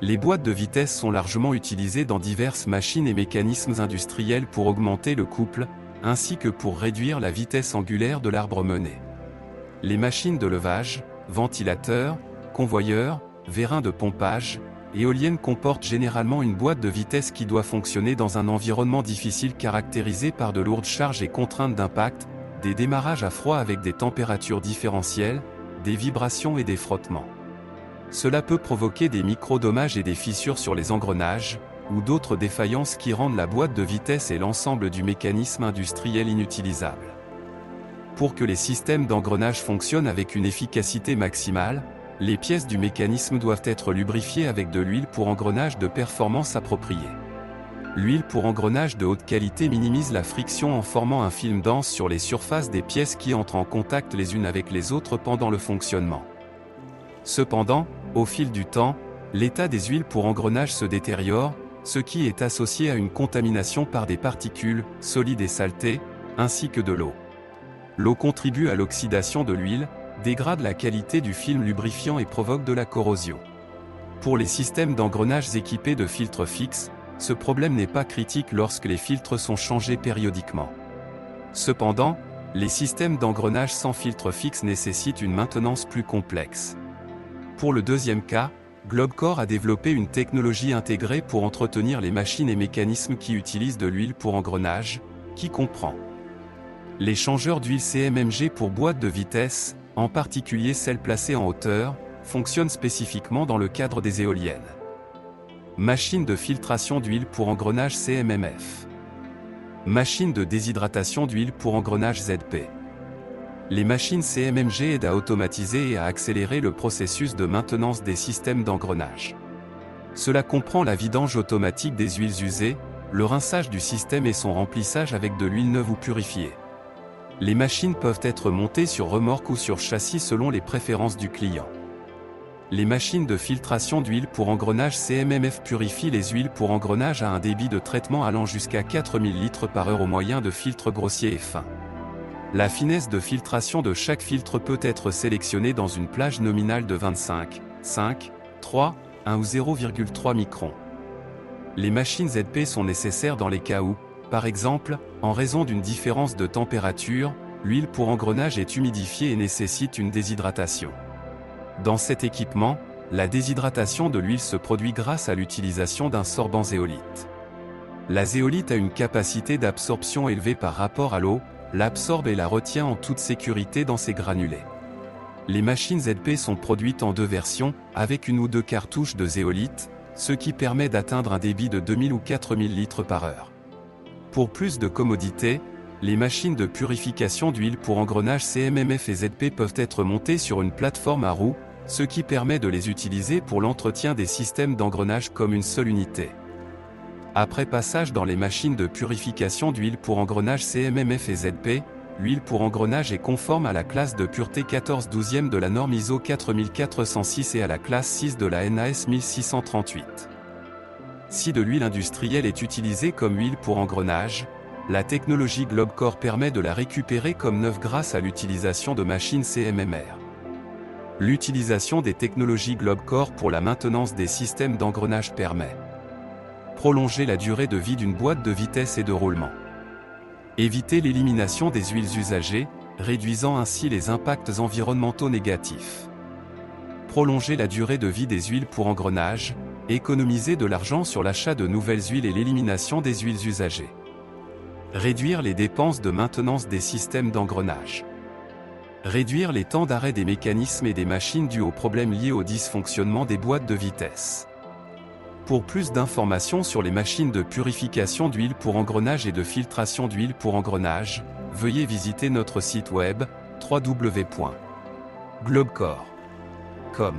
Les boîtes de vitesse sont largement utilisées dans diverses machines et mécanismes industriels pour augmenter le couple, ainsi que pour réduire la vitesse angulaire de l'arbre mené. Les machines de levage, ventilateurs, convoyeurs, vérins de pompage, éoliennes comportent généralement une boîte de vitesse qui doit fonctionner dans un environnement difficile caractérisé par de lourdes charges et contraintes d'impact, des démarrages à froid avec des températures différentielles, des vibrations et des frottements. Cela peut provoquer des micro-dommages et des fissures sur les engrenages, ou d'autres défaillances qui rendent la boîte de vitesse et l'ensemble du mécanisme industriel inutilisables. Pour que les systèmes d'engrenage fonctionnent avec une efficacité maximale, les pièces du mécanisme doivent être lubrifiées avec de l'huile pour engrenage de performance appropriée. L'huile pour engrenage de haute qualité minimise la friction en formant un film dense sur les surfaces des pièces qui entrent en contact les unes avec les autres pendant le fonctionnement. Cependant, au fil du temps, l'état des huiles pour engrenage se détériore, ce qui est associé à une contamination par des particules, solides et saletés, ainsi que de l'eau. L'eau contribue à l'oxydation de l'huile, dégrade la qualité du film lubrifiant et provoque de la corrosion. Pour les systèmes d'engrenage équipés de filtres fixes, ce problème n'est pas critique lorsque les filtres sont changés périodiquement. Cependant, les systèmes d'engrenage sans filtre fixe nécessitent une maintenance plus complexe. Pour le deuxième cas, Globcore a développé une technologie intégrée pour entretenir les machines et mécanismes qui utilisent de l'huile pour engrenage, qui comprend les changeurs d'huile CMMG pour boîtes de vitesse, en particulier celles placées en hauteur, fonctionnent spécifiquement dans le cadre des éoliennes. Machine de filtration d'huile pour engrenage CMMF. Machine de déshydratation d'huile pour engrenage ZP. Les machines CMMG aident à automatiser et à accélérer le processus de maintenance des systèmes d'engrenage. Cela comprend la vidange automatique des huiles usées, le rinçage du système et son remplissage avec de l'huile neuve ou purifiée. Les machines peuvent être montées sur remorque ou sur châssis selon les préférences du client. Les machines de filtration d'huile pour engrenage CMMF purifient les huiles pour engrenage à un débit de traitement allant jusqu'à 4000 litres par heure au moyen de filtres grossiers et fins. La finesse de filtration de chaque filtre peut être sélectionnée dans une plage nominale de 25, 5, 3, 1 ou 0,3 microns. Les machines ZP sont nécessaires dans les cas où, par exemple, en raison d'une différence de température, l'huile pour engrenage est humidifiée et nécessite une déshydratation. Dans cet équipement, la déshydratation de l'huile se produit grâce à l'utilisation d'un sorbant zéolite. La zéolite a une capacité d'absorption élevée par rapport à l'eau, l'absorbe et la retient en toute sécurité dans ses granulés. Les machines ZP sont produites en deux versions, avec une ou deux cartouches de zéolite, ce qui permet d'atteindre un débit de 2000 ou 4000 litres par heure. Pour plus de commodité, les machines de purification d'huile pour engrenage CMMF et ZP peuvent être montées sur une plateforme à roues, ce qui permet de les utiliser pour l'entretien des systèmes d'engrenage comme une seule unité. Après passage dans les machines de purification d'huile pour engrenage CMMF et ZP, l'huile pour engrenage est conforme à la classe de pureté 14/12e de la norme ISO 4406 et à la classe 6 de la NAS 1638. Si de l'huile industrielle est utilisée comme huile pour engrenage, la technologie Globcore permet de la récupérer comme neuve grâce à l'utilisation de machines CMMR. L'utilisation des technologies Globcore pour la maintenance des systèmes d'engrenage permet prolonger la durée de vie d'une boîte de vitesse et de roulement. Éviter l'élimination des huiles usagées, réduisant ainsi les impacts environnementaux négatifs. Prolonger la durée de vie des huiles pour engrenage, économiser de l'argent sur l'achat de nouvelles huiles et l'élimination des huiles usagées. Réduire les dépenses de maintenance des systèmes d'engrenage. Réduire les temps d'arrêt des mécanismes et des machines dus aux problèmes liés au dysfonctionnement des boîtes de vitesse. Pour plus d'informations sur les machines de purification d'huile pour engrenage et de filtration d'huile pour engrenage, veuillez visiter notre site web www.globcore.com.